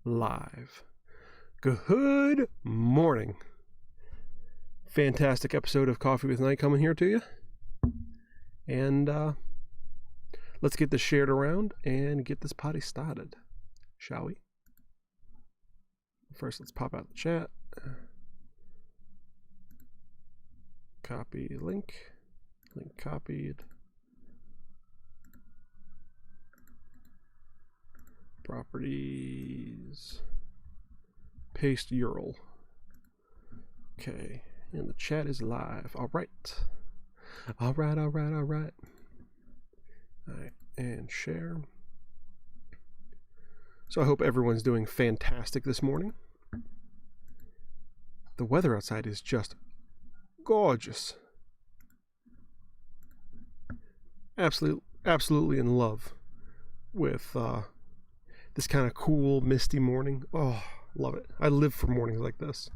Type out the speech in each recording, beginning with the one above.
live. Good morning. Fantastic episode of Coffee with Night coming here to you. And let's get this shared around and get this potty started, shall we? First, let's pop out the chat. Copy link. Link copied. Properties. Paste URL. Okay, and the chat is live. All right, and share. So I hope everyone's doing fantastic this morning. The weather outside is just gorgeous. Absolutely in love with this kind of cool, misty morning. Oh, love it. I live for mornings like this.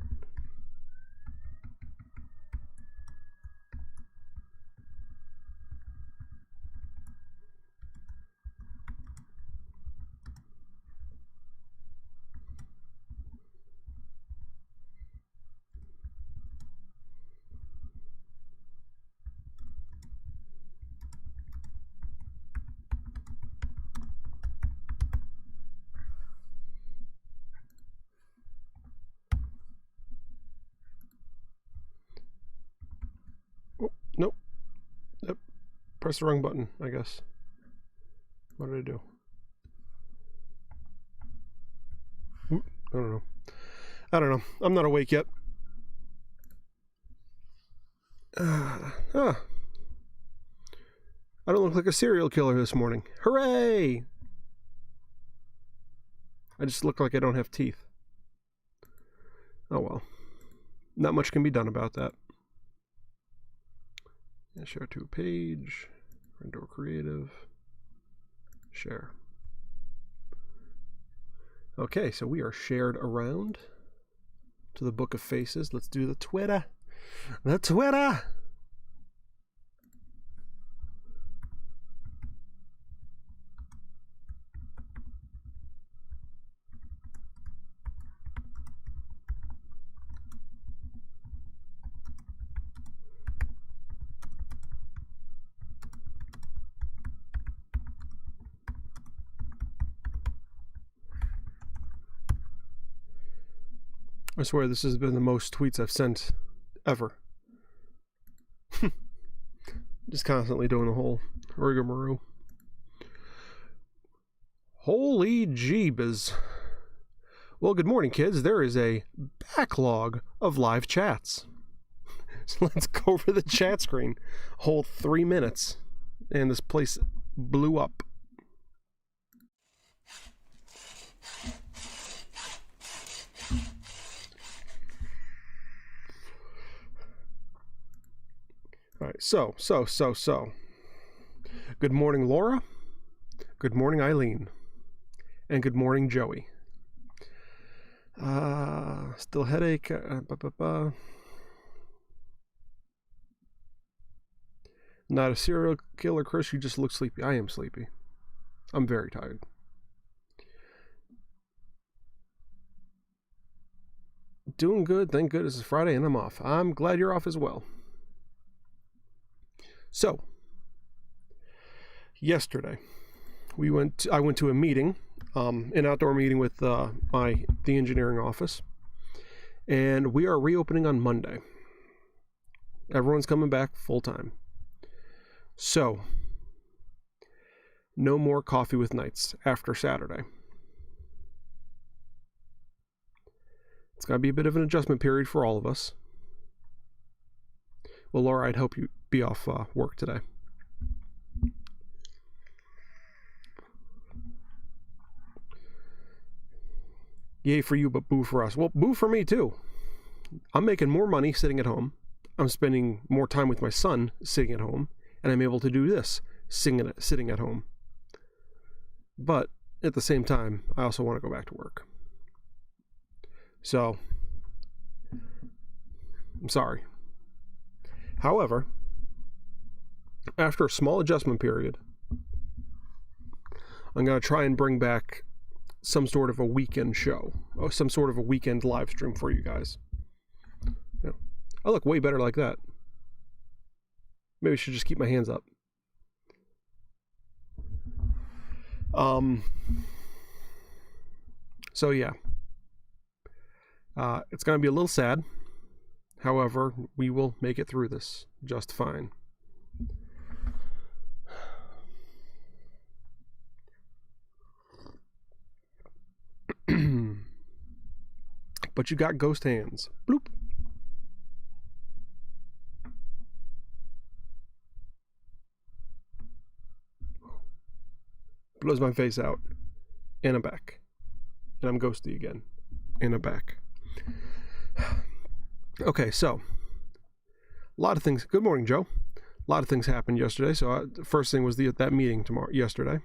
Nope. Yep. Press the wrong button, I guess. What did I do? I don't know. I'm not awake yet. I don't look like a serial killer this morning. Hooray! I just look like I don't have teeth. Oh well. Not much can be done about that. Yeah, share to a page, Render Creative, share. Okay, so we are shared around to the Book of Faces. Let's do the Twitter. The Twitter! I swear this has been the most tweets I've sent ever. Just constantly doing the whole rigmarole. Holy jeebas. Well, good morning, kids. There is a backlog of live chats. So let's go over the chat screen. Whole 3 minutes. And this place blew up. All right, so. Good morning, Laura. Good morning, Eileen. And good morning, Joey. Still headache. Not a serial killer, Chris. You just look sleepy. I am sleepy. I'm very tired. Doing good. Thank goodness it's Friday and I'm off. I'm glad you're off as well. So, yesterday, I went to a meeting, an outdoor meeting with the engineering office, and we are reopening on Monday. Everyone's coming back full time. So, no more coffee with nights after Saturday. It's got to be a bit of an adjustment period for all of us. Well, Laura, I'd hope you be off work today. Yay for you, but boo for us. Well, boo for me too. I'm making more money sitting at home. I'm spending more time with my son sitting at home, and I'm able to do this sitting at home. But at the same time, I also want to go back to work. So, I'm sorry. However, after a small adjustment period, I'm going to try and bring back some sort of a weekend show, or some sort of a weekend live stream for you guys. Yeah. I look way better like that. Maybe I should just keep my hands up. So yeah, it's going to be a little sad. However, we will make it through this just fine. But you got ghost hands. Bloop. Blows my face out. And I'm back. And I'm ghosty again. And I'm back. Okay, so a lot of things. Good morning, Joe. A lot of things happened yesterday. So the first thing was that meeting yesterday.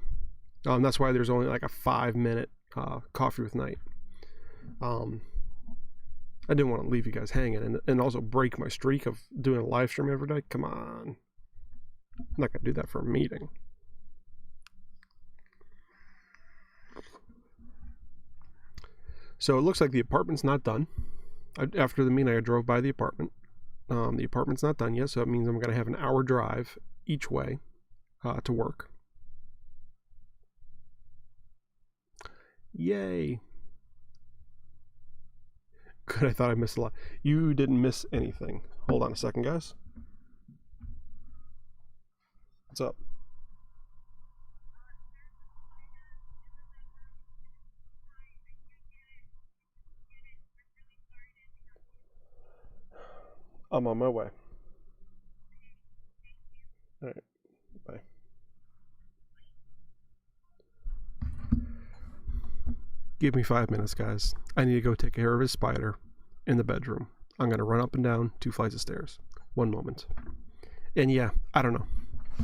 That's why there's only like a 5-minute coffee with Night. I didn't want to leave you guys hanging and also break my streak of doing a live stream every day. Come on. I'm not going to do that for a meeting. So it looks like the apartment's not done. After the meeting, I drove by the apartment. The apartment's not done yet, so that means I'm going to have an hour drive each way to work. Yay. Good, I thought I missed a lot. You didn't miss anything. Hold on a second, guys. What's up? I'm on my way. All right, bye. Give me 5 minutes, guys. I need to go take care of his spider in the bedroom. I'm going to run up and down 2 flights of stairs. 1 moment. And yeah, I don't know.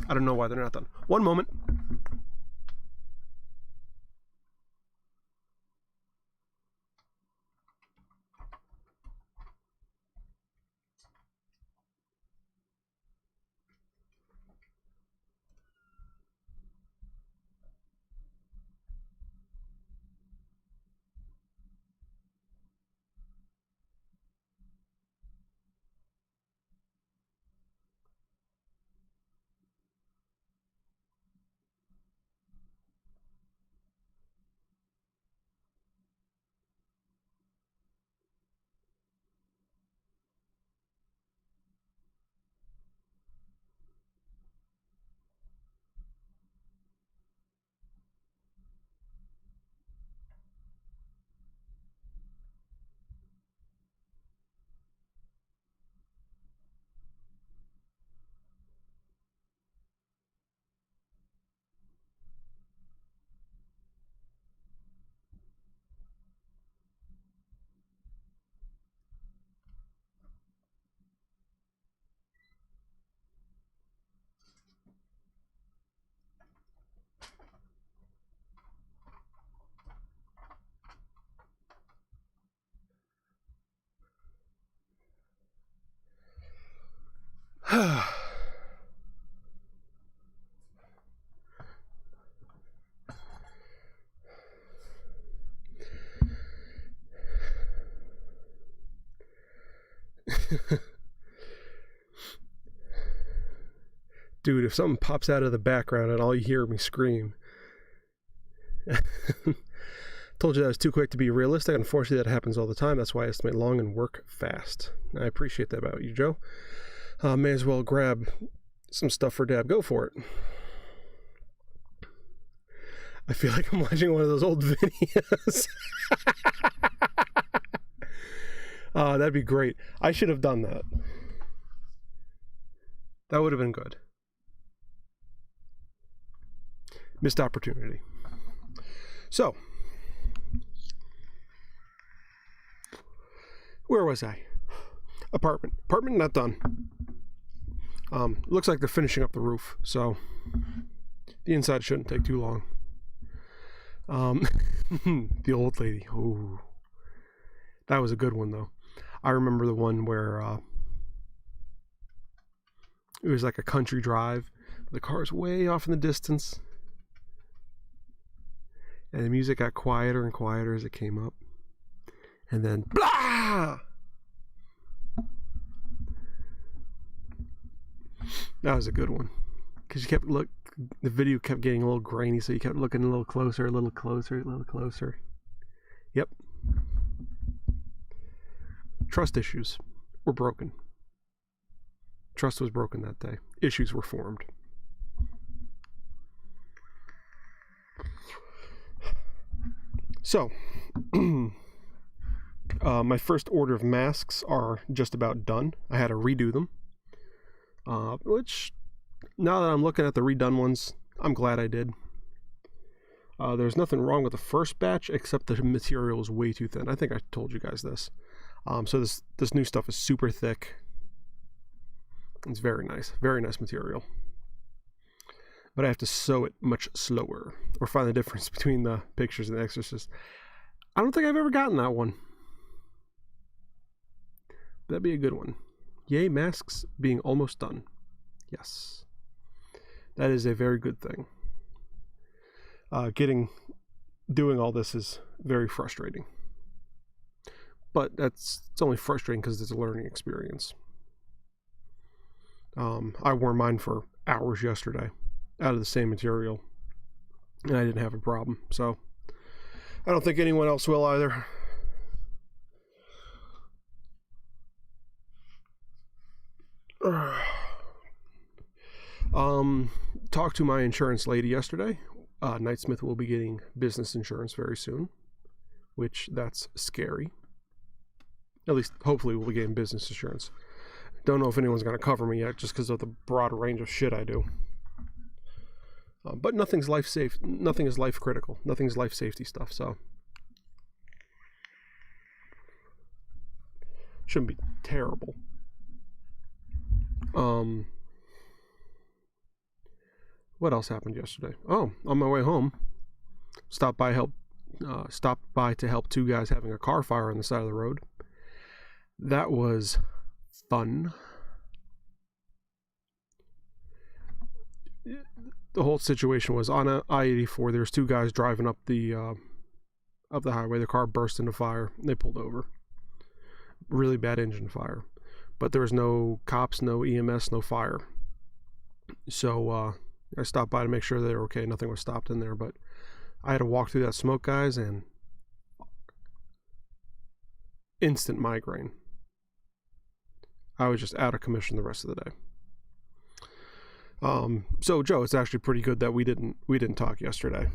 I don't know why they're not done. 1 moment. Dude, if something pops out of the background and all you hear me scream. Told you that was too quick to be realistic. Unfortunately, that happens all the time. That's why I estimate long and work fast. I appreciate that about you, Joe. May as well grab some stuff for Dab. Go for it. I feel like I'm watching one of those old videos. That'd be great. I should have done that. That would have been good. Missed opportunity. So, where was I? Apartment not done. Looks like they're finishing up the roof, so the inside shouldn't take too long. The old lady. Oh, that was a good one though. I remember the one where it was like a country drive. The car's way off in the distance. And the music got quieter and quieter as it came up. And then, blah! That was a good one. Because the video kept getting a little grainy, so you kept looking a little closer, a little closer, a little closer. Yep. Trust issues were broken. Trust was broken that day. Issues were formed. So, my first order of masks are just about done. I had to redo them, which, now that I'm looking at the redone ones, I'm glad I did. There's nothing wrong with the first batch, except the material is way too thin. I think I told you guys this. So this new stuff is super thick. It's very nice material. But I have to sew it much slower, or find the difference between the pictures and the Exorcist. I don't think I've ever gotten that one. That'd be a good one. Yay, masks being almost done. Yes. That is a very good thing. Doing all this is very frustrating. But it's only frustrating because it's a learning experience. I wore mine for hours yesterday out of the same material, and I didn't have a problem. So I don't think anyone else will either. Talked to my insurance lady yesterday. Knightsmith will be getting business insurance very soon, which that's scary. At least, hopefully, we'll be getting business insurance. Don't know if anyone's going to cover me yet, just because of the broad range of shit I do. But nothing's life safe. Nothing is life critical. Nothing's life safety stuff. So shouldn't be terrible. What else happened yesterday? Oh, on my way home, stopped by to help two guys having a car fire on the side of the road. That was fun. The whole situation was on a I-84. There's two guys driving up the highway. The car burst into fire. They pulled over. Really bad engine fire, but there was no cops, no EMS, no fire. So I stopped by to make sure they were okay. Nothing was stopped in there, but I had to walk through that smoke, guys, and instant migraine. I was just out of commission the rest of the day. So Joe, it's actually pretty good that we didn't talk yesterday,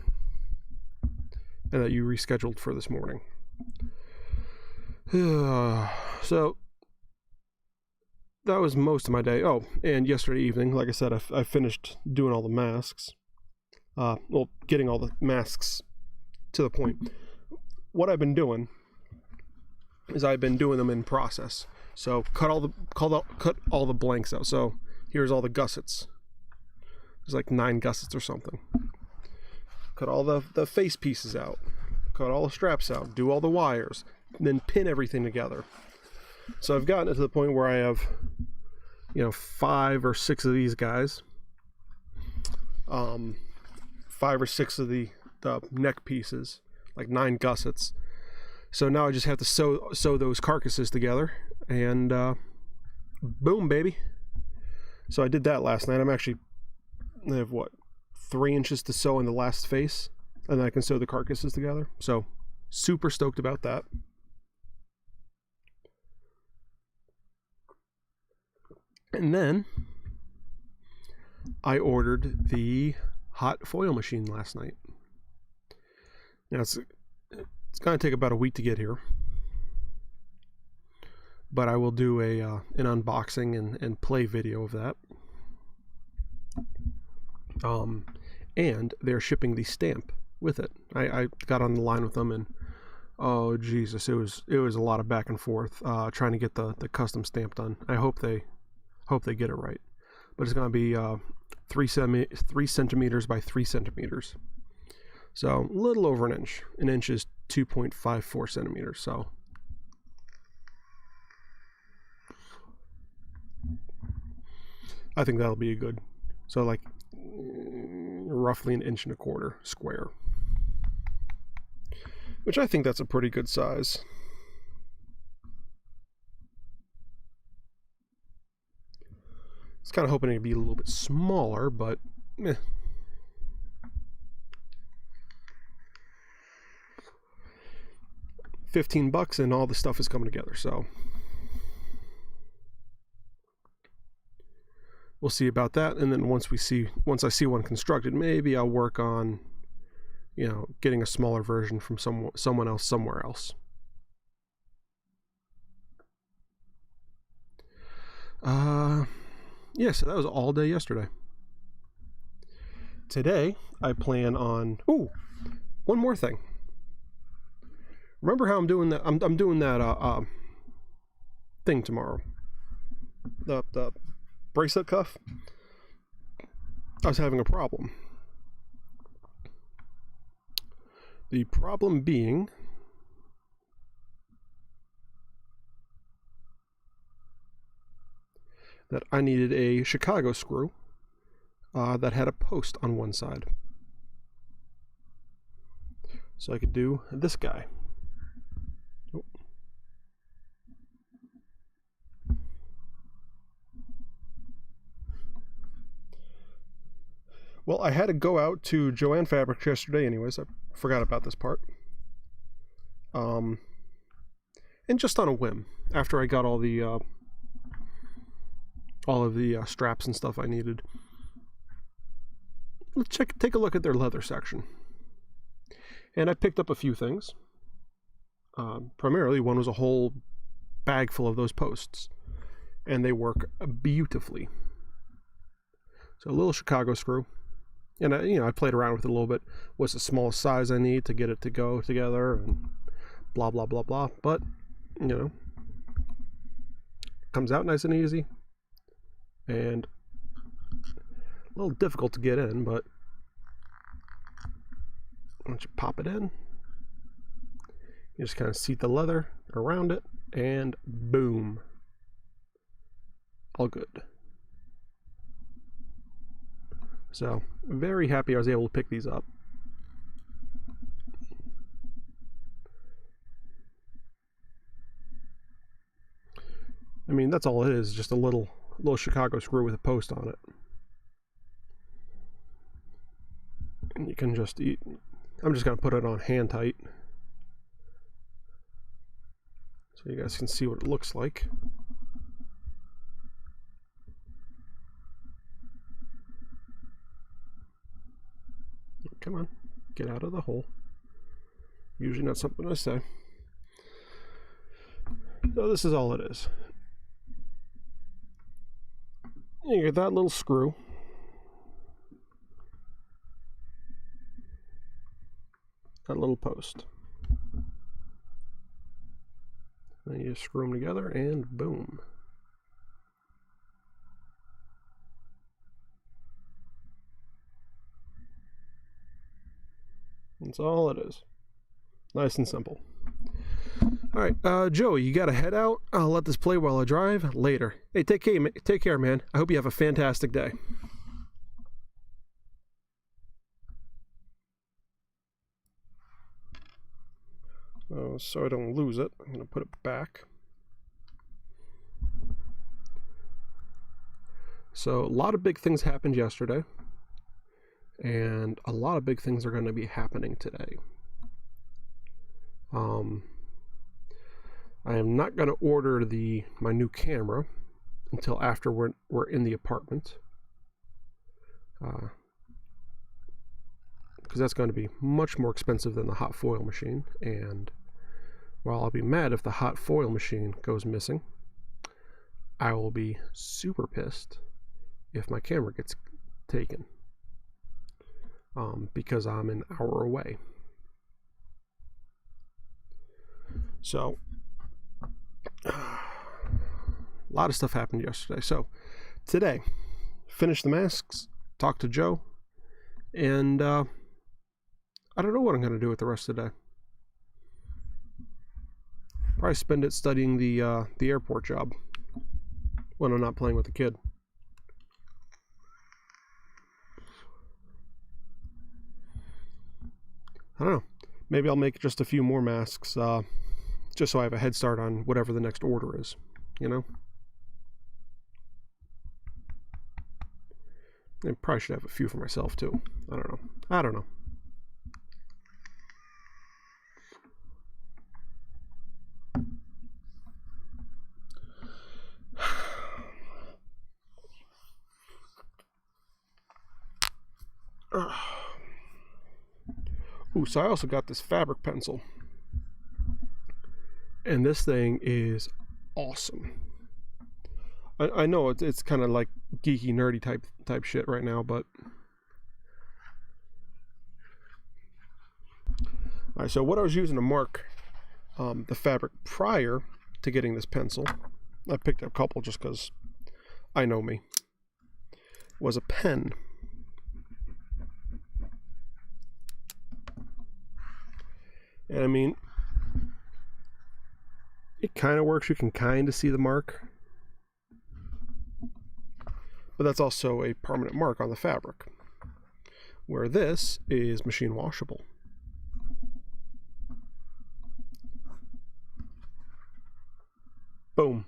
and that you rescheduled for this morning. So that was most of my day. Oh, and yesterday evening, like I said, I finished doing all the masks. Getting all the masks to the point. What I've been doing is I've been doing them in process. So cut all the blanks out. So here's all the gussets. There's like 9 gussets or something. Cut all the face pieces out. Cut all the straps out. Do all the wires. And then pin everything together. So I've gotten it to the point where I have, 5 or 6 of these guys. 5 or 6 of the neck pieces, like 9 gussets. So now I just have to sew those carcasses together, and boom, baby. So I did that last night. I have 3 inches to sew in the last face, and then I can sew the carcasses together. So super stoked about that. And then I ordered the hot foil machine last night. Now it's going to take about a week to get here, but I will do an unboxing and play video of that. And they're shipping the stamp with it. I got on the line with them, and oh Jesus, it was a lot of back and forth trying to get the custom stamp done. I hope they get it right, but it's going to be 3 centimeters by 3 centimeters, so a little over an inch. An inch is 2.54 centimeters. So I think that'll be a good. So like roughly an inch and a quarter square. which I think that's a pretty good size. I was kind of hoping it'd be a little bit smaller, but eh. $15 and all the stuff is coming together, so we'll see about that. And then once I see one constructed, maybe I'll work on, you know, getting a smaller version from someone else somewhere else. Yeah, so that was all day yesterday. Today I plan on one more thing. Remember how I'm doing that? I'm doing that thing tomorrow. The bracelet cuff. I was having a problem. The problem being that I needed a Chicago screw that had a post on one side. So I could do this guy. Oh. Well, I had to go out to Joann Fabrics yesterday anyways. I forgot about this part. And just on a whim, after I got all of the straps and stuff I needed, let's take a look at their leather section. And I picked up a few things. Primarily, one was a whole bag full of those posts, and they work beautifully. So a little Chicago screw, and I played around with it a little bit. What's the smallest size I need to get it to go together, and blah blah blah blah. But comes out nice and easy, and a little difficult to get in, but once you pop it in, you just kind of seat the leather around it, and boom, all good. So very happy I was able to pick these up. I mean, that's all it is, just a little Chicago screw with a post on it. And you can just I'm just going to put it on hand tight so you guys can see what it looks like. Come on, get out of the hole. Usually not something I say. So this is all it is. You get that little screw. That little post. Then you just screw them together and boom. That's all it is. Nice and simple. All right, Joey, you got to head out. I'll let this play while I drive later. Hey, take care, man. I hope you have a fantastic day. So I don't lose it, I'm going to put it back. So a lot of big things happened yesterday, and a lot of big things are going to be happening today. I am not going to order my new camera until after we're in the apartment, because that's going to be much more expensive than the hot foil machine. And while I'll be mad if the hot foil machine goes missing, I will be super pissed if my camera gets taken, because I'm an hour away. So a lot of stuff happened yesterday. So today, finish the masks, talk to Joe, and I don't know what I'm going to do with the rest of the day. Probably spend it studying the airport job when I'm not playing with the kid. I don't know. Maybe I'll make just a few more masks, just so I have a head start on whatever the next order is, you know? I probably should have a few for myself too. I don't know. Ooh, so I also got this fabric pencil. And this thing is awesome. I know it's kind of like geeky, nerdy type shit right now, but... Alright, so what I was using to mark the fabric prior to getting this pencil, I picked up a couple just because I know me, was a pen. And I mean, it kind of works. You can kind of see the mark. But that's also a permanent mark on the fabric. Where this is machine washable. Boom.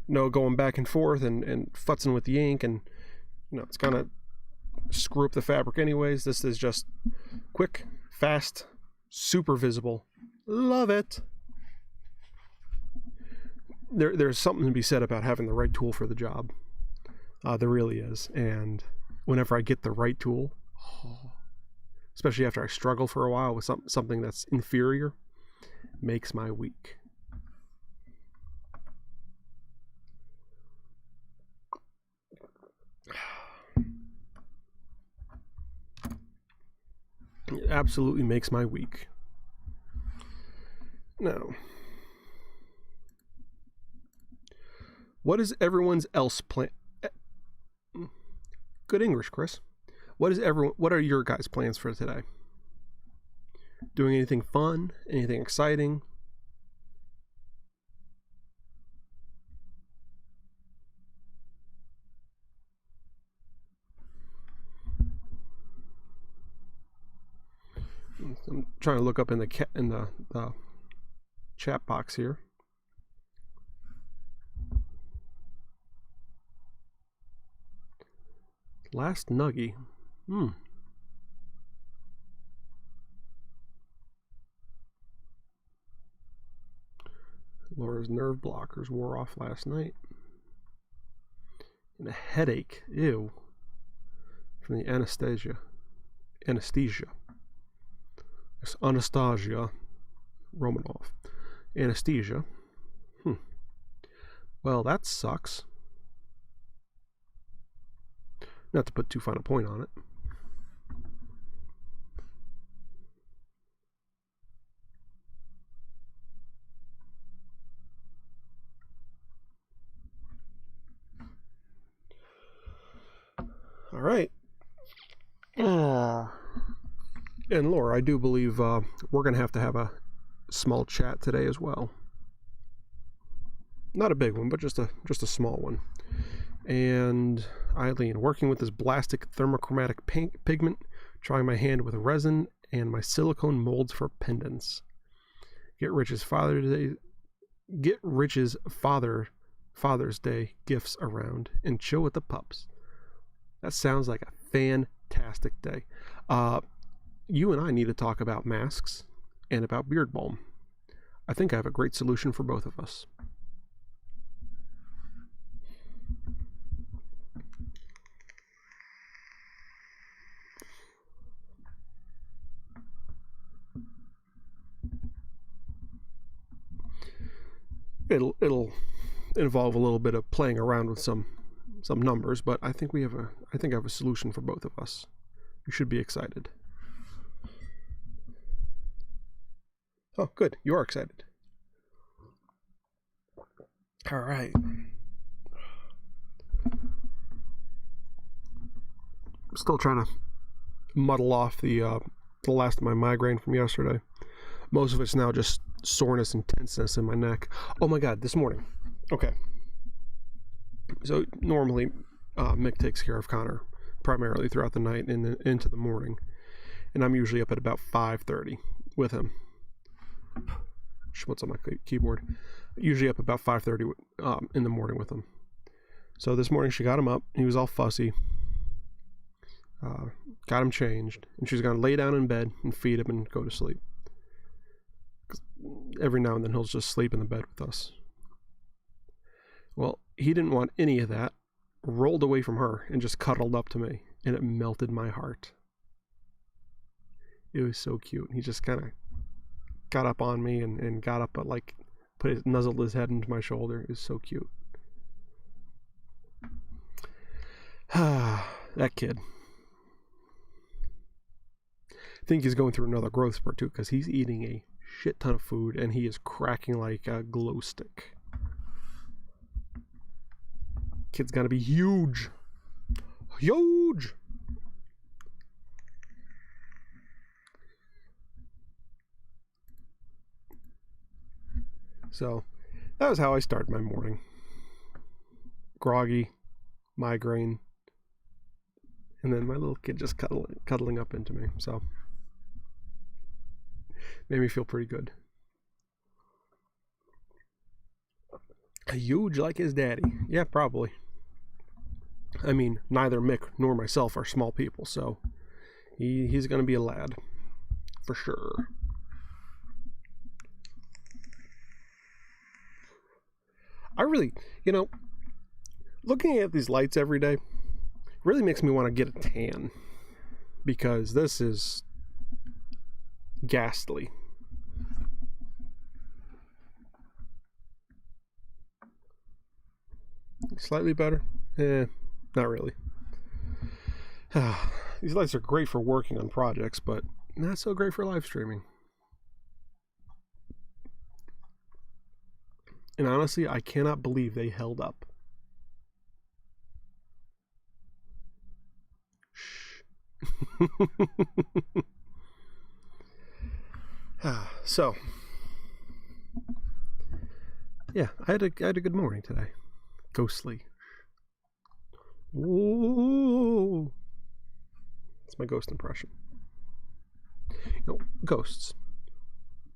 No going back and forth and futzing with the ink, and you know, it's gonna screw up the fabric anyways. This is just quick, fast, super visible. Love it. There's something to be said about having the right tool for the job. There really is. And whenever I get the right tool, especially after I struggle for a while with something that's inferior, makes my week. It absolutely makes my week. Now, what is everyone's else plan? Good English, Chris. What are your guys' plans for today? Doing anything fun? Anything exciting? I'm trying to look up in the chat box here. Last nuggie. Laura's nerve blockers wore off last night. And a headache. Ew. From the anesthesia. It's Anastasia Romanoff. Anesthesia. Well, that sucks. Not to put too fine a point on it. All right. And Laura, I do believe we're going to have a small chat today as well. Not a big one, but just a small one. And Eileen, working with this Blastic thermochromatic pigment, trying my hand with resin and my silicone molds for pendants. Get Rich's Father's Day gifts around and chill with the pups. That sounds like a fantastic day. You and I need to talk about masks and about beard balm. I think I have a great solution for both of us. It'll involve a little bit of playing around with some numbers, but I think I have a solution for both of us. You should be excited. Oh, good. You are excited. All right. I'm still trying to muddle off the last of my migraine from yesterday. Most of it's now just soreness and tenseness in my neck. Oh my God, this morning. Okay. So normally Mick takes care of Connor primarily throughout the night and into the morning. and I'm usually up at about 5:30 with him. What's on my keyboard? Usually up about 5:30 in the morning with him. So this morning she got him up. He was all fussy. Got him changed, and she's gonna lay down in bed and feed him and go to sleep. Every now and then he'll just sleep in the bed with us. Well, he didn't want any of that. Rolled away from her and just cuddled up to me, and it melted my heart. It was so cute. He just kind of got up on me and got up, but like nuzzled his head into my shoulder. It was so cute. That kid. I think he's going through another growth spurt too, because he's eating a shit ton of food and he is cracking like a glow stick. Kid's gonna be huge. Huge! So, that was how I started my morning. Groggy, migraine, and then my little kid just cuddling up into me. So, made me feel pretty good. Huge like his daddy. Yeah, probably. I mean, neither Mick nor myself are small people, so he's going to be a lad. For sure. I really, looking at these lights every day really makes me want to get a tan. Because this is ghastly. Slightly better? Not really. These lights are great for working on projects, but not so great for live streaming. And honestly, I cannot believe they held up. Shh. So, yeah, I had a good morning today. Ghostly. Ooh. That's my ghost impression. Ghosts.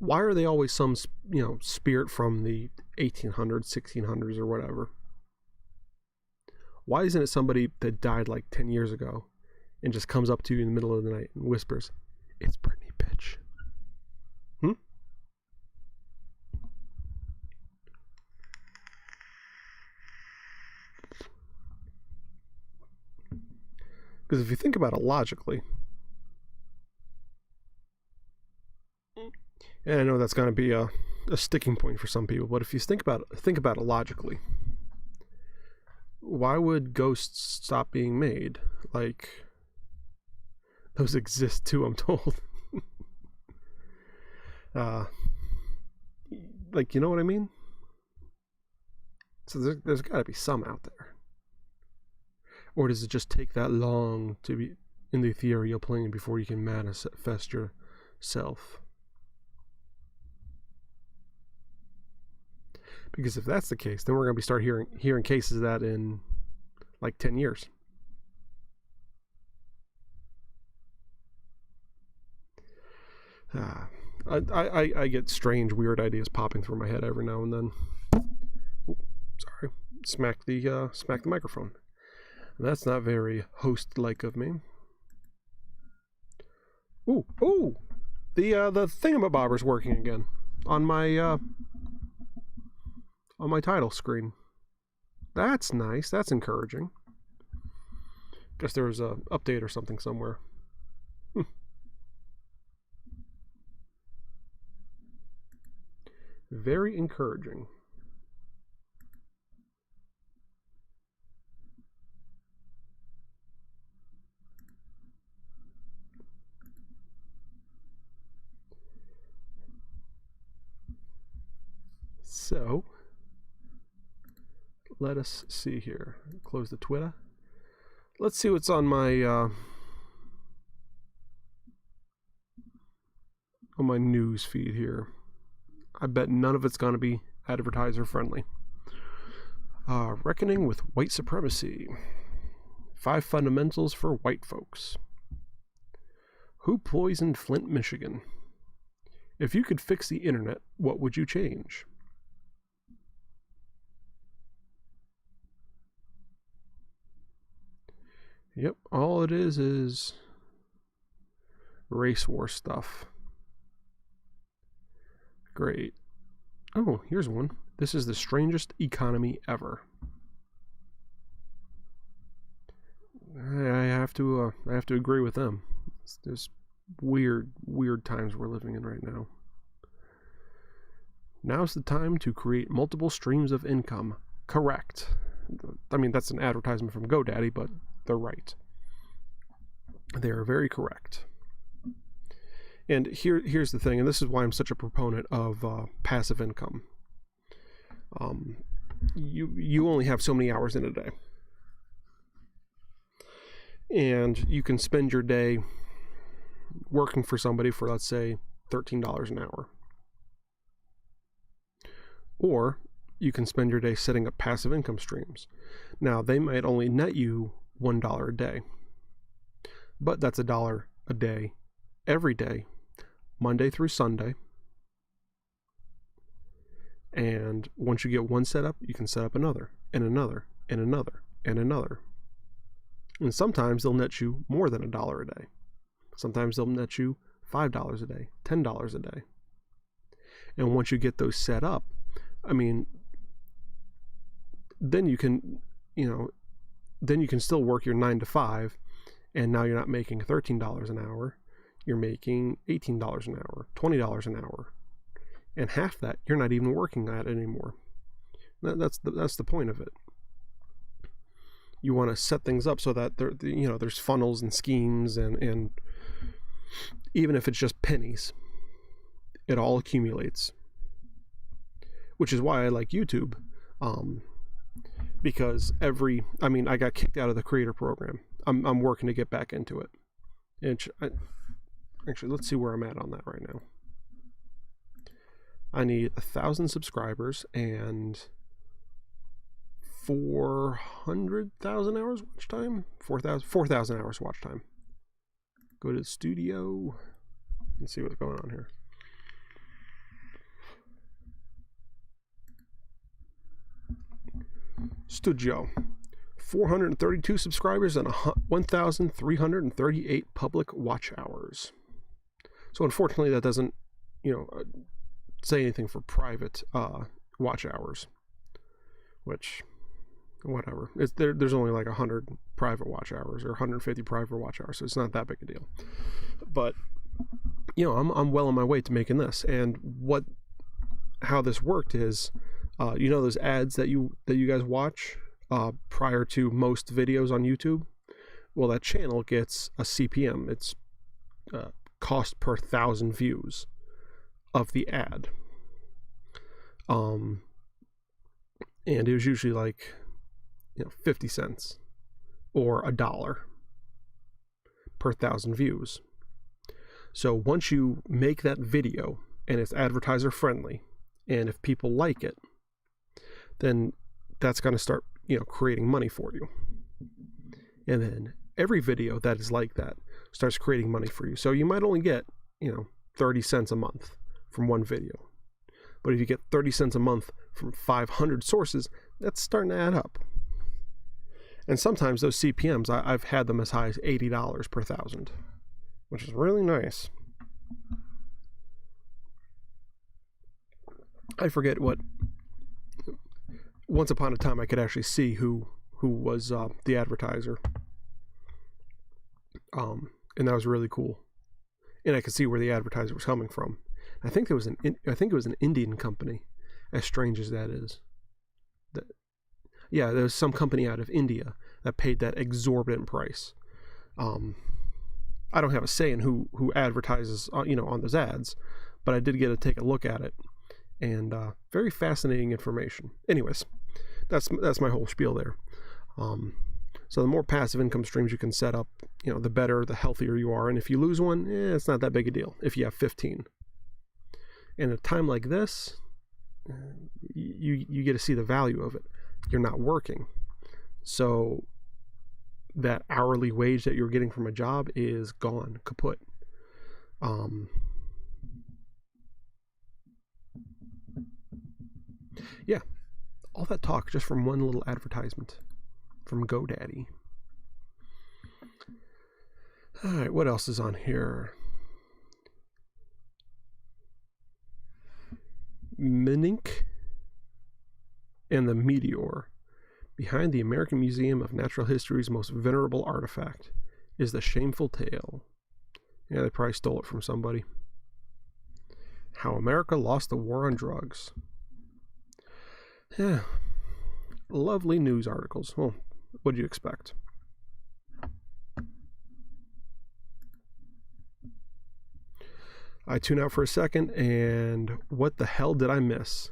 Why are they always some, spirit from the 1800s, 1600s, or whatever? Why isn't it somebody that died like 10 years ago and just comes up to you in the middle of the night and whispers, "It's Brittany, bitch"? Because if you think about it logically, and I know that's going to be a sticking point for some people, but if you think about it logically, why would ghosts stop being made? Like, those exist too, I'm told. Like, you know what I mean? So there's got to be some out there. Or does it just take that long to be in the ethereal plane before you can manifest yourself? Because if that's the case, then we're going to start hearing cases of that in like 10 years. I get strange, weird ideas popping through my head every now and then. Ooh, sorry, smack the microphone. That's not very host-like of me. Ooh! The thingamabobber's working again on my title screen. That's nice. That's encouraging. Guess there was a update or something somewhere. Very encouraging. So, let us see here. Close the Twitter. Let's see what's on my news feed here. I bet none of it's going to be advertiser friendly. Reckoning with white supremacy. 5 fundamentals for white folks. Who poisoned Flint, Michigan? If you could fix the internet, what would you change? Yep, all it is race war stuff. Great. Oh, here's one. This is the strangest economy ever. I have to agree with them. There's weird times we're living in right now. Now's the time to create multiple streams of income. Correct. I mean, that's an advertisement from GoDaddy, but they're right. They are very correct. And here's the thing, and this is why I'm such a proponent of passive income. You only have so many hours in a day. And you can spend your day working for somebody for, let's say, $13 an hour. Or you can spend your day setting up passive income streams. Now, they might only net you $1 a day. But that's $1 a day, every day, Monday through Sunday. And once you get one set up, you can set up another, and another, and another, and another. And sometimes they'll net you more than $1 a day. Sometimes they'll net you $5 a day, $10 a day. And once you get those set up, I mean, then you can, then you can still work your 9 to 5, and now you're not making $13 an hour. You're making $18 an hour, $20 an hour. And half that, you're not even working at anymore. That's the point of it. You want to set things up so that there's funnels and schemes, and even if it's just pennies, it all accumulates. Which is why I like YouTube, because I got kicked out of the creator program. I'm working to get back into it. And actually, let's see where I'm at on that right now. I need 1,000 subscribers and 400,000 hours watch time. 4,000 hours watch time. Go to the studio and see what's going on here. Studio. 432 subscribers and 1,338 public watch hours. So unfortunately, that doesn't, say anything for private watch hours. Which, whatever. There's only like 100 private watch hours or 150 private watch hours, so it's not that big a deal. But I'm well on my way to making this. And how this worked is, those ads that you guys watch prior to most videos on YouTube. Well, that channel gets a CPM. It's cost per 1,000 views of the ad. And it was usually like 50 cents or $1 per 1,000 views. So once you make that video and it's advertiser friendly, and if people like it, then that's going to start creating money for you. And then every video that is like that starts creating money for you. So you might only get 30 cents a month from one video, but if you get 30 cents a month from 500 sources, that's starting to add up. And sometimes those CPMs, I've had them as high as $80 per 1,000, which is really nice. I forget what. Once upon a time, I could actually see who was the advertiser, and that was really cool. And I could see where the advertiser was coming from. I think it was an Indian company, as strange as that is. There was some company out of India that paid that exorbitant price. I don't have a say in who advertises on those ads, but I did get to take a look at it, and very fascinating information. Anyways, that's my whole spiel there. So the more passive income streams you can set up, the better, the healthier you are. And if you lose one, it's not that big a deal if you have 15. And at a time like this, you get to see the value of it. You're not working. So that hourly wage that you're getting from a job is gone, kaput. Yeah, all that talk just from one little advertisement from GoDaddy. All right, what else is on here? Minink and the Meteor. Behind the American Museum of Natural History's most venerable artifact is the shameful tale. Yeah, they probably stole it from somebody. How America lost the war on drugs. Yeah, lovely news articles. Well, what do you expect? I tune out for a second, and what the hell did I miss?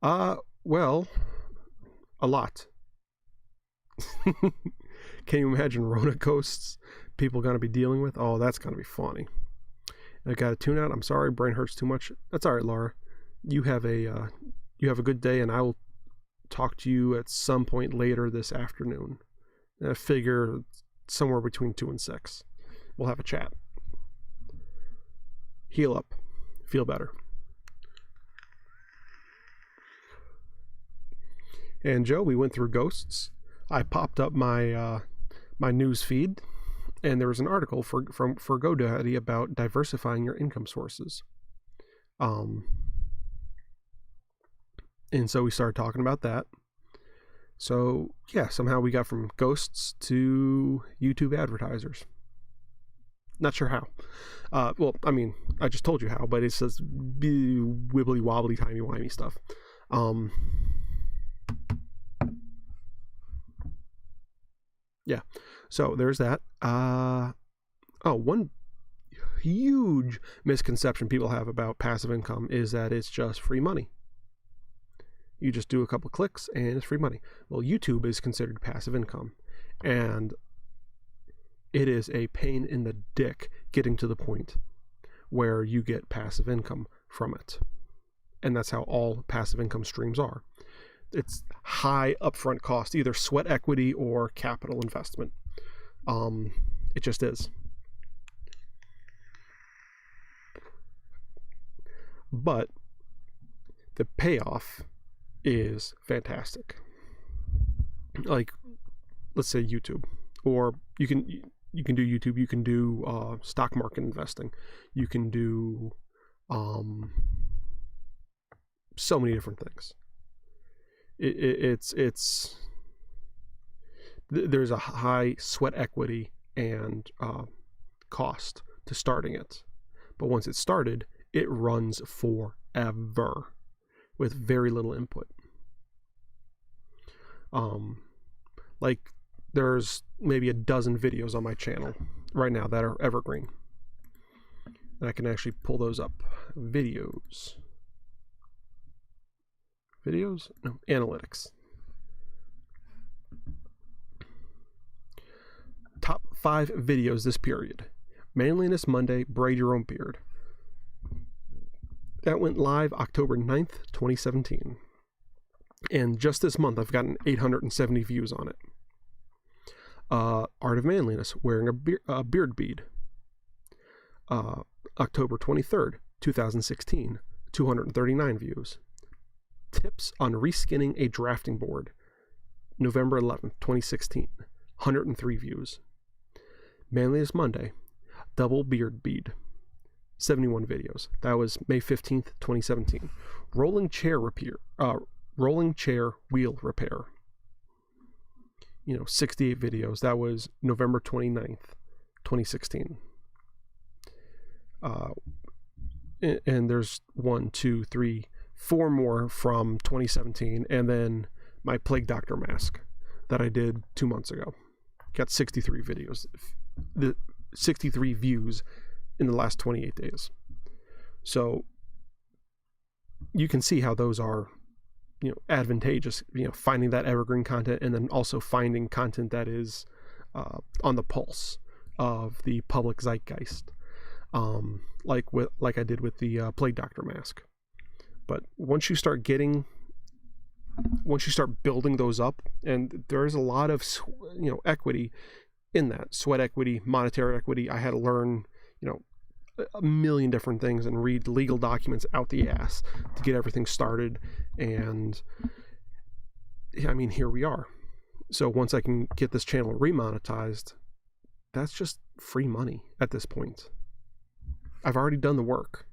Well, a lot. Can you imagine Rona ghosts people going to be dealing with? Oh, that's going to be funny. I got to tune out. I'm sorry, brain hurts too much. That's all right, Laura. You have a good day, and I will talk to you at some point later this afternoon. I figure somewhere between 2 and 6. We'll have a chat. Heal up. Feel better. And Joe, we went through ghosts. I popped up my my news feed, and there was an article for GoDaddy about diversifying your income sources. And so we started talking about that. So yeah, somehow we got from ghosts to YouTube advertisers. Not sure how. Well, I mean, I just told you how, but it says wibbly wobbly timey wimey stuff. Yeah, so there's that. One huge misconception people have about passive income is that it's just free money. You just do a couple clicks and it's free money. Well, YouTube is considered passive income, and it is a pain in the dick getting to the point where you get passive income from it. And that's how all passive income streams are. It's high upfront cost, either sweat equity or capital investment. It just is. But the payoff is fantastic. Like, let's say YouTube, or you can do YouTube. You can do stock market investing. You can do so many different things. There's a high sweat equity and cost to starting it, but once it's started, it runs forever with very little input. Like, there's maybe a dozen videos on my channel right now that are evergreen, and I can actually pull those up. Videos, no, analytics. Top 5 videos this period. Manliness Monday, braid your own beard. That went live October 9th, 2017. And just this month, I've gotten 870 views on it. Art of Manliness, wearing a beard bead. October 23rd, 2016, 239 views. Tips on reskinning a drafting board. November 11th, 2016, 103 views. Manliness Monday, double beard bead. 71 videos. That was May 15th, 2017. Rolling chair wheel repair. 68 videos. That was November 29th, 2016. And there's 1, 2, 3, 4 more from 2017, and then my Plague Doctor mask that I did 2 months ago. Got 63 videos. 63 views in the last 28 days. So you can see how those are, advantageous, finding that evergreen content, and then also finding content that is on the pulse of the public zeitgeist, like I did with the Plague Doctor mask. But once you start building those up, and there's a lot of equity in that, sweat equity, monetary equity. I had to learn a million different things and read legal documents out the ass to get everything started. And I mean, here we are. So once I can get this channel remonetized, that's just free money at this point. I've already done the work.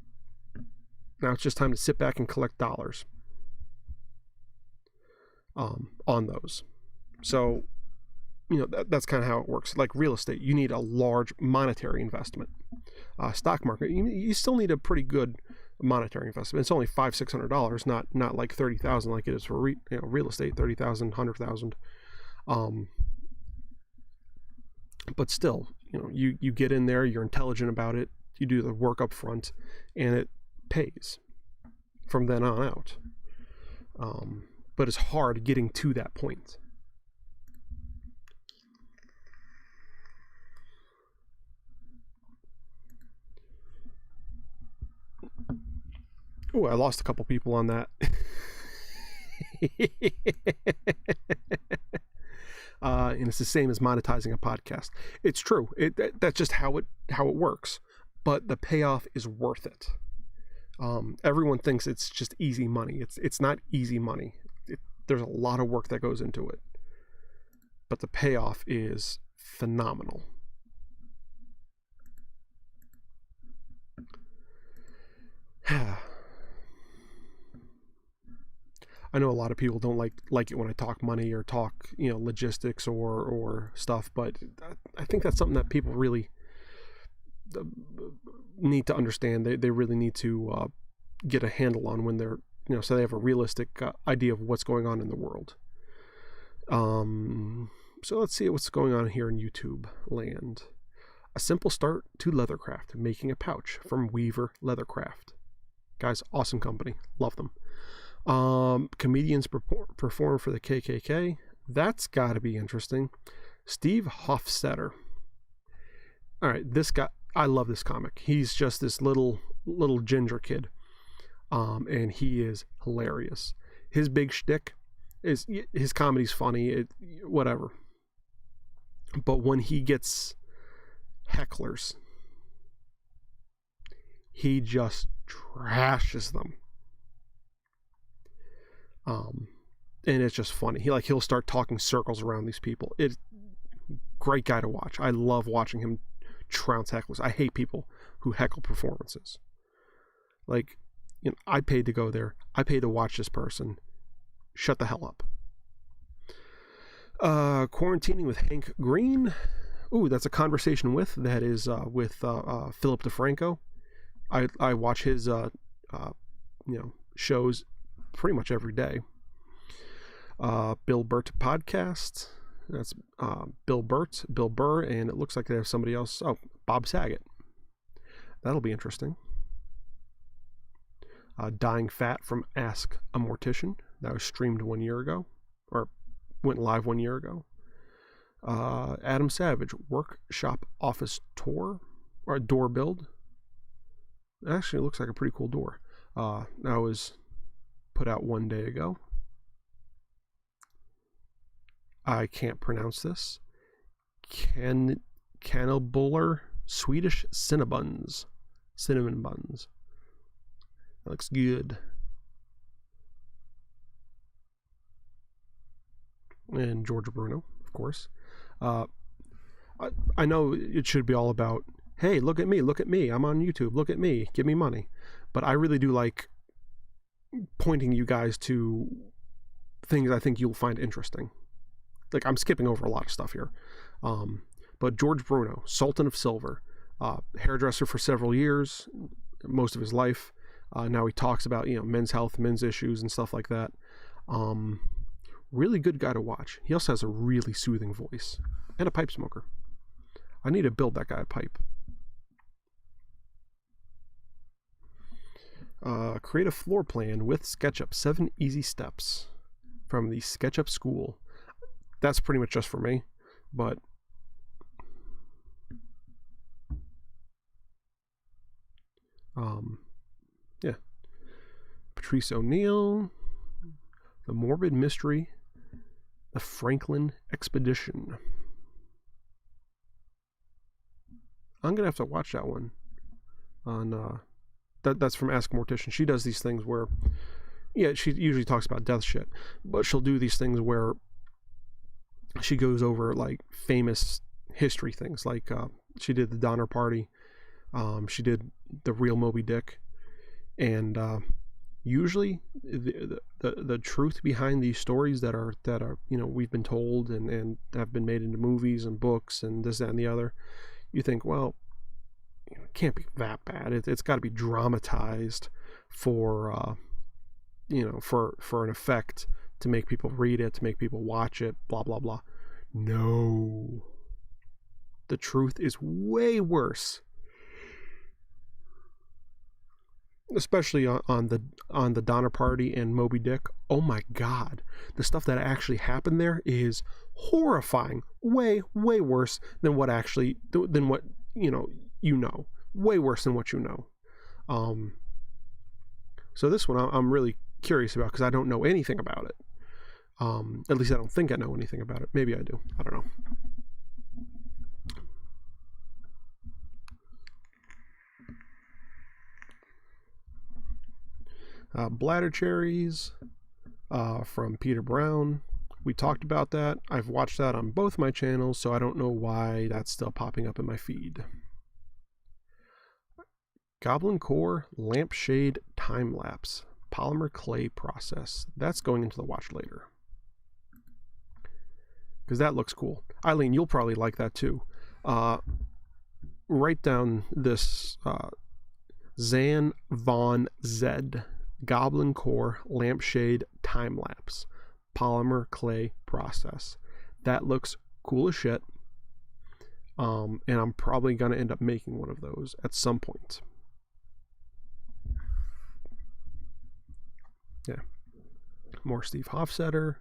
Now it's just time to sit back and collect dollars on those. So, you know, that's kind of how it works. Like real estate, you need a large monetary investment. Stock market, you still need a pretty good monetary investment. It's only $500-$600, not like $30,000 like it is for real estate, $30,000, $100,000. But still, you know, you get in there, you're intelligent about it, you do the work up front, and it pays from then on out. But it's hard getting to that point. Oh, I lost a couple people on that. And it's the same as monetizing a podcast. It's true. That's just how it works. But the payoff is worth it. Everyone thinks it's just easy money. It's not easy money. There's a lot of work that goes into it. But the payoff is phenomenal. I know a lot of people don't like it when I talk money or talk, you know, logistics or stuff, but I think that's something that people really need to understand. They really need to get a handle on when they're, you know, so they have a realistic idea of what's going on in the world. So let's see what's going on here in YouTube land. A simple start to leathercraft, making a pouch from Weaver Leathercraft. Guys, awesome company. Love them. Comedians perform for the KKK. That's got to be interesting. Steve Hofstetter. All right, this guy, I love this comic. He's just this little ginger kid, and he is hilarious. His big shtick is his comedy's funny, whatever. But when he gets hecklers, he just trashes them. And it's just funny. He'll start talking circles around these people. It's great guy to watch. I love watching him trounce hecklers. I hate people who heckle performances. Like, you know, I paid to go there. I paid to watch this person. Shut the hell up. Quarantining with Hank Green. Ooh, that's a conversation with. That is with Philip DeFranco. I watch his shows pretty much every day. Bill Burt podcast. That's Bill Burr, and it looks like they have somebody else. Oh, Bob Saget. That'll be interesting. Dying Fat from Ask a Mortician. That was streamed 1 year ago, or went live 1 year ago. Adam Savage workshop office tour or door build. It actually looks like a pretty cool door. That was put out 1 day ago. I can't pronounce this. Cannabuller Swedish cinnamon buns. That looks good. And George Bruno, of course. I know it should be all about, hey, look at me, I'm on YouTube, look at me, give me money. But I really do like pointing you guys to things I think you'll find interesting. Like, I'm skipping over a lot of stuff here. But George Bruno, Sultan of Silver, hairdresser for several years, most of his life. Now he talks about, you know, men's health, men's issues and stuff like that. Really good guy to watch. He also has a really soothing voice and a pipe smoker. I need to build that guy a pipe. Create a floor plan with SketchUp. 7 easy steps from the SketchUp school. That's pretty much just for me, but yeah. Patrice O'Neill, The Morbid Mystery, The Franklin Expedition. I'm gonna have to watch that one. on that's from Ask Mortician. She does these things where, yeah, she usually talks about death shit, but she'll do these things where she goes over like famous history things. Like she did the Donner Party, she did the real Moby Dick, and usually the truth behind these stories that are we've been told and have been made into movies and books and this, that, and the other, you think, well, it can't be that bad. It's got to be dramatized for for an effect, to make people read it, to make people watch it, blah blah blah. No, the truth is way worse, especially on the Donner Party and Moby Dick. Oh my God, the stuff that actually happened there is horrifying. Way worse than what way worse than what you know. So this one I'm really curious about, because I don't know anything about it. At least I don't think I know anything about it. Maybe I do. I don't know. Bladder cherries from Peter Brown. We talked about that. I've watched that on both my channels, so I don't know why that's still popping up in my feed. Goblin Core Lampshade Time Lapse Polymer Clay Process. That's going into the watch later, because that looks cool. Eileen, you'll probably like that too. Write down this Zan Von Zed Goblin Core Lampshade Time Lapse Polymer Clay Process. That looks cool as shit. And I'm probably going to end up making one of those at some point. Yeah. More Steve Hofstetter.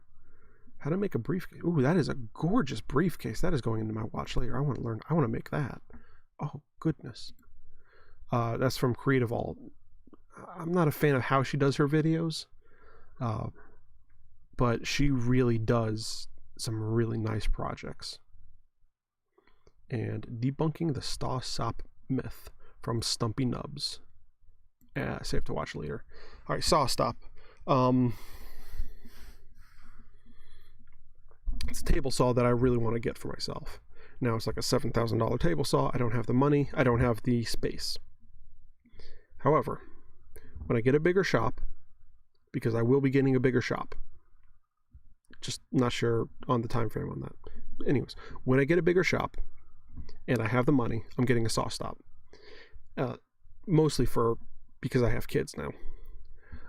How to make a briefcase. Ooh, that is a gorgeous briefcase. That is going into my watch later. I want to learn. I want to make that. Oh, goodness. That's from Creative Alt. I'm not a fan of how she does her videos, but she really does some really nice projects. And Debunking the Staw Sop Myth from Stumpy Nubs. Safe to watch later. All right, Saw Stop. It's a table saw that I really want to get for myself. Now it's like a $7,000 table saw. I don't have the money. I don't have the space. However, when I get a bigger shop, because I will be getting a bigger shop, just not sure on the time frame on that. Anyways, when I get a bigger shop and I have the money, I'm getting a saw stop. Mostly because I have kids now.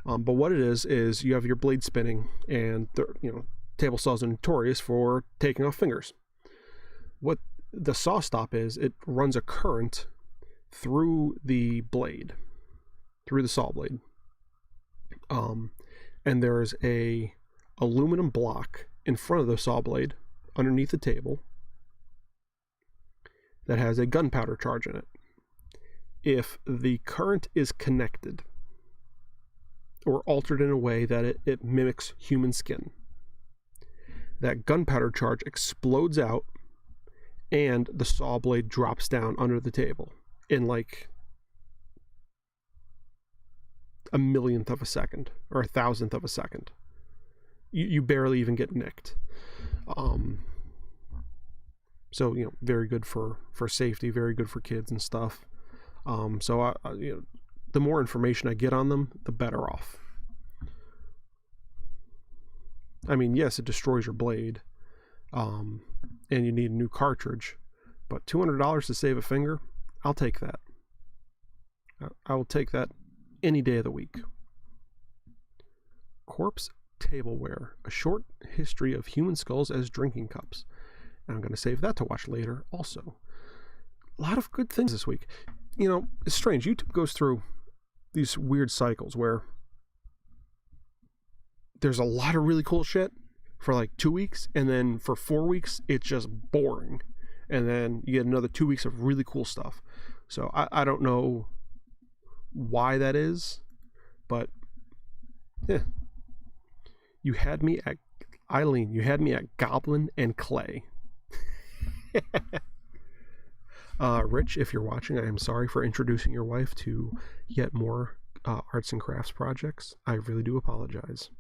But what it is you have your blade spinning, and table saws are notorious for taking off fingers. What the saw stop is, it runs a current through the blade, through the saw blade. And there's a aluminum block in front of the saw blade underneath the table that has a gunpowder charge in it. If the current is connected or altered in a way that it mimics human skin, that gunpowder charge explodes out and the saw blade drops down under the table in like a millionth of a second or a thousandth of a second. You barely even get nicked. So very good for safety, very good for kids and stuff. So the more information I get on them, the better off. I mean, yes, it destroys your blade, and you need a new cartridge, but $200 to save a finger, I'll take that. I will take that any day of the week. Corpse Tableware, a short history of human skulls as drinking cups. And I'm going to save that to watch later also. A lot of good things this week. It's strange. YouTube goes through these weird cycles where there's a lot of really cool shit for like 2 weeks, and then for 4 weeks it's just boring, and then you get another 2 weeks of really cool stuff. So I don't know why that is, but yeah. Eileen, you had me at Goblin and Clay. Rich, if you're watching, I am sorry for introducing your wife to yet more arts and crafts projects. I really do apologize.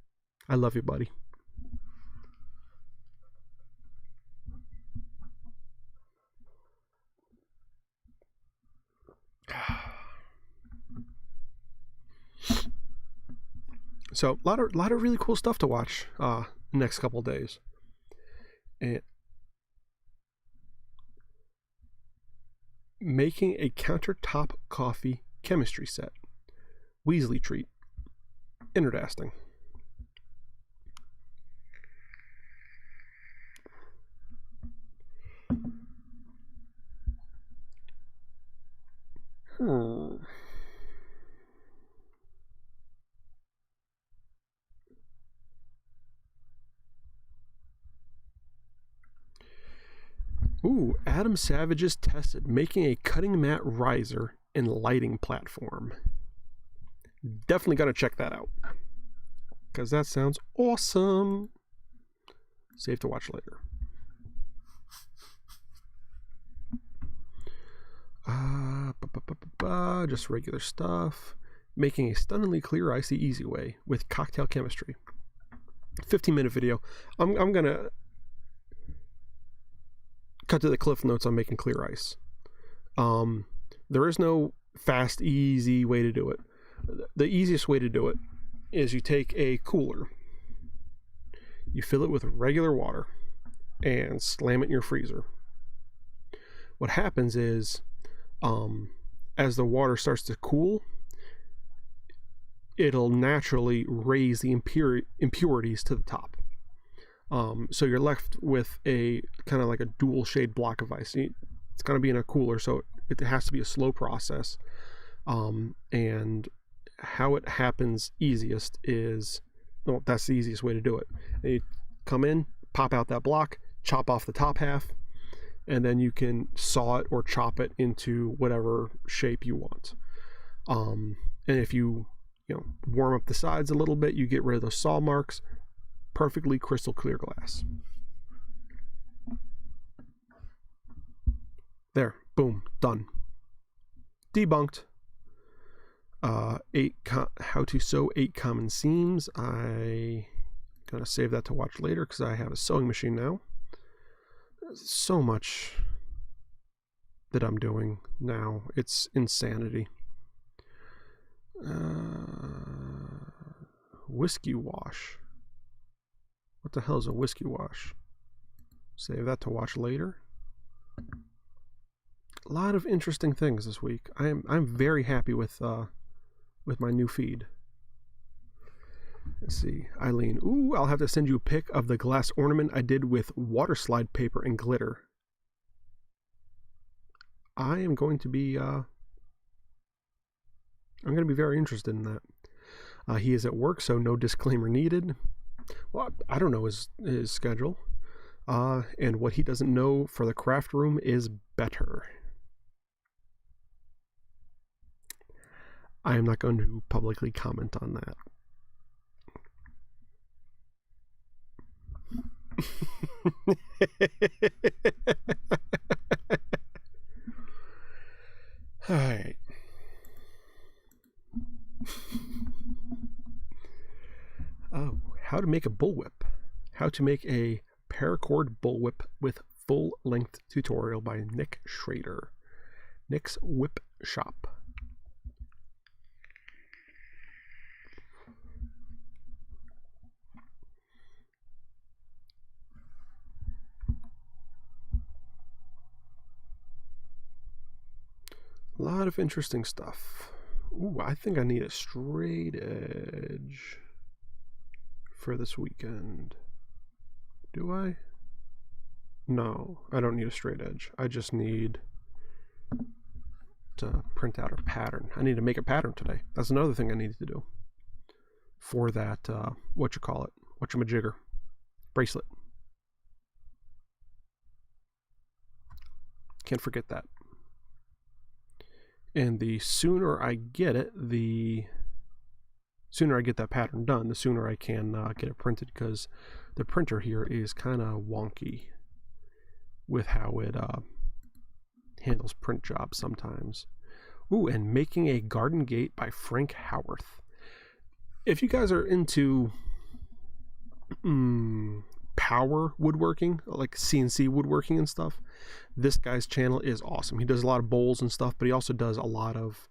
I love you, buddy. So a lot of really cool stuff to watch next couple days. And making a countertop coffee chemistry set. Weasley treat. Interesting. Ooh, Adam Savage's tested making a cutting mat riser and lighting platform. Definitely got to check that out because that sounds awesome. Safe to watch later. Just regular stuff. Making a stunningly clear ice the easy way with cocktail chemistry. 15-minute video. I'm gonna cut to the cliff notes on making clear ice. There is no fast, easy way to do it. The easiest way to do it is you take a cooler, you fill it with regular water, and slam it in your freezer. What happens is, as the water starts to cool, it'll naturally raise the impurities to the top. So you're left with a kind of like a dual shade block of ice. It's going to be in a cooler, so it has to be a slow process. And how it happens easiest is, well, that's the easiest way to do it. You come in, pop out that block, chop off the top half, and then you can saw it or chop it into whatever shape you want. And if you warm up the sides a little bit, you get rid of those saw marks. Perfectly crystal clear glass. There, boom, done. Debunked. How to sew 8 common seams. I gonna save that to watch later because I have a sewing machine now. There's so much that I'm doing now. It's insanity. Whiskey wash. What the hell is a whiskey wash? Save that to watch later. A lot of interesting things this week. I'm very happy with my new feed. Let's see, Eileen. Ooh, I'll have to send you a pic of the glass ornament I did with water slide paper and glitter. I am going to be very interested in that. He is at work, so no disclaimer needed. Well, I don't know his schedule. And what he doesn't know for the craft room is better. I am not going to publicly comment on that. All right. Oh, how to make a bullwhip. How to make a paracord bullwhip with full-length tutorial by Nick Schrader. Nick's Whip Shop. A lot of interesting stuff. Ooh, I think I need a straight edge for this weekend. Do I? No, I don't need a straight edge. I just need to print out a pattern. I need to make a pattern today. That's another thing I need to do for that, whatchamajigger bracelet. Can't forget that. And the sooner I get it, the sooner I get that pattern done, the sooner I can get it printed, because the printer here is kind of wonky with how it handles print jobs sometimes. Ooh, and Making a Garden Gate by Frank Howarth. If you guys are into power woodworking, like CNC woodworking and stuff, this guy's channel is awesome. He does a lot of bowls and stuff, but he also does a lot of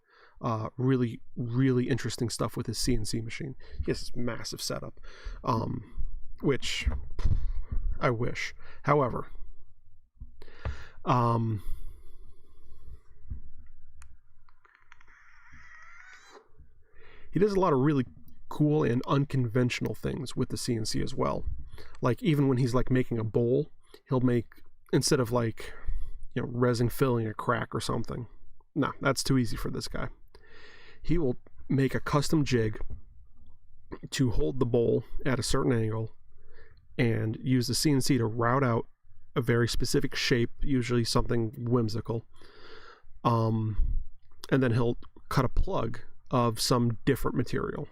really, really interesting stuff with his CNC machine. He has this massive setup, which I wish. However, he does a lot of really cool and unconventional things with the CNC as well. Like even when he's like making a bowl, he'll make, instead of like, resin filling a crack or something. No, that's too easy for this guy. He will make a custom jig to hold the bowl at a certain angle and use the CNC to route out a very specific shape, usually something whimsical. And then he'll cut a plug of some different material.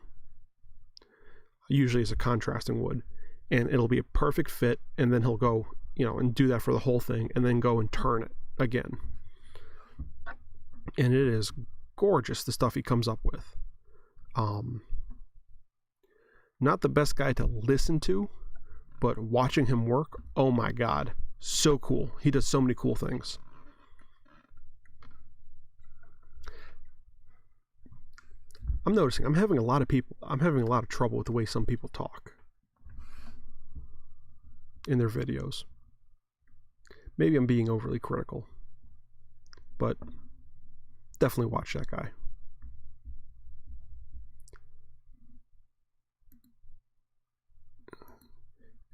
Usually it's a contrasting wood, and it'll be a perfect fit, and then he'll go, and do that for the whole thing, and then go and turn it again. And it is gorgeous, the stuff he comes up with. Not the best guy to listen to, but watching him work, oh my god, so cool. He does so many cool things. I'm noticing I'm having a lot of trouble with the way some people talk in their videos. Maybe I'm being overly critical, but definitely watch that guy.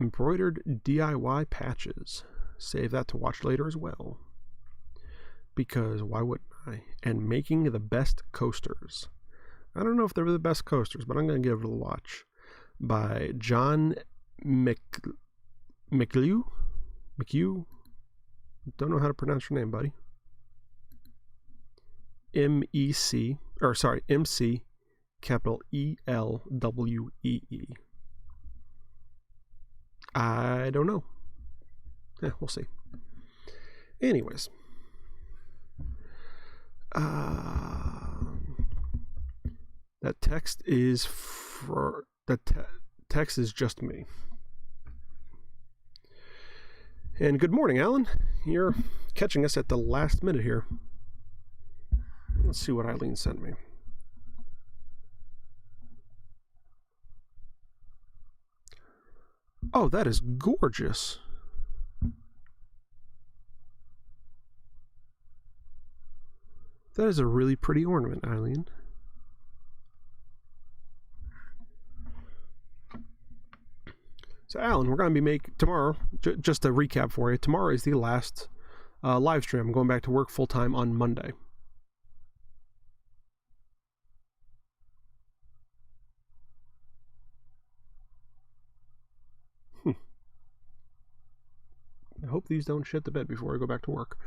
Embroidered DIY patches. Save that to watch later as well, because why wouldn't I? And Making the Best Coasters. I don't know if they're the best coasters, but I'm going to give it a watch. By John McHugh. Don't know how to pronounce your name, buddy. MC, capital ELWEE. I don't know. Yeah, we'll see. Anyways. That text is for text is just me. And good morning, Alan. You're catching us at the last minute here. Let's see what Eileen sent me. Oh, that is gorgeous. That is a really pretty ornament, Eileen. So, Alan, we're going to be tomorrow, just a recap for you, tomorrow is the last live stream. I'm going back to work full-time on Monday. I hope these don't shit the bed before I go back to work.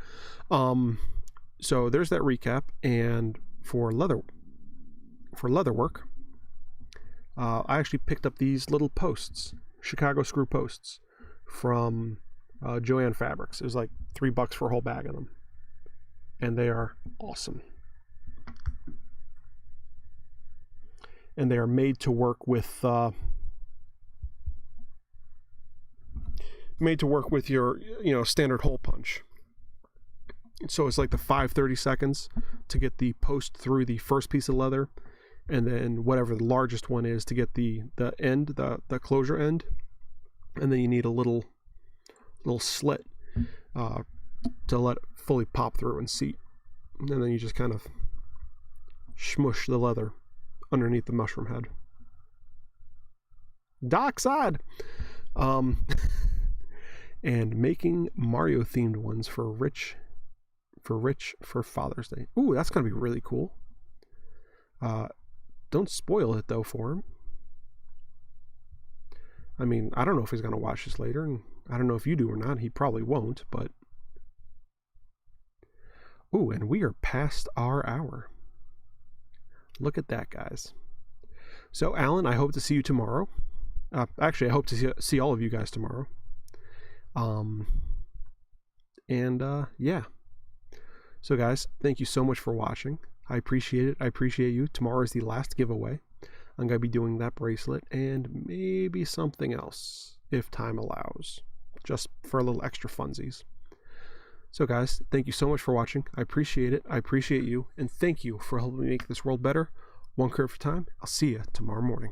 So there's that recap, and for leather work, I actually picked up these little posts. Chicago screw posts from Joann Fabrics. It was like $3 for a whole bag of them, and they are awesome. And they are made to work with your standard hole punch. So it's like the 5/30 seconds to get the post through the first piece of leather, and then whatever the largest one is to get the end, the closure end, and then you need a little slit to let it fully pop through and seat, and then you just kind of smush the leather underneath the mushroom head. Dockside. And making Mario themed ones for Father's Day. Ooh, that's gonna be really cool. Don't spoil it though for him. I mean, I don't know if he's gonna watch this later, and I don't know if you do or not. He probably won't, but ooh, and we are past our hour. Look at that, guys. So, Alan, I hope to see you tomorrow. Actually, I hope to see all of you guys tomorrow. Yeah. So guys, thank you so much for watching. I appreciate it. I appreciate you. Tomorrow is the last giveaway. I'm going to be doing that bracelet and maybe something else if time allows, just for a little extra funsies. So guys, thank you so much for watching. I appreciate it. I appreciate you. And thank you for helping me make this world better. One kerf at a time. I'll see you tomorrow morning.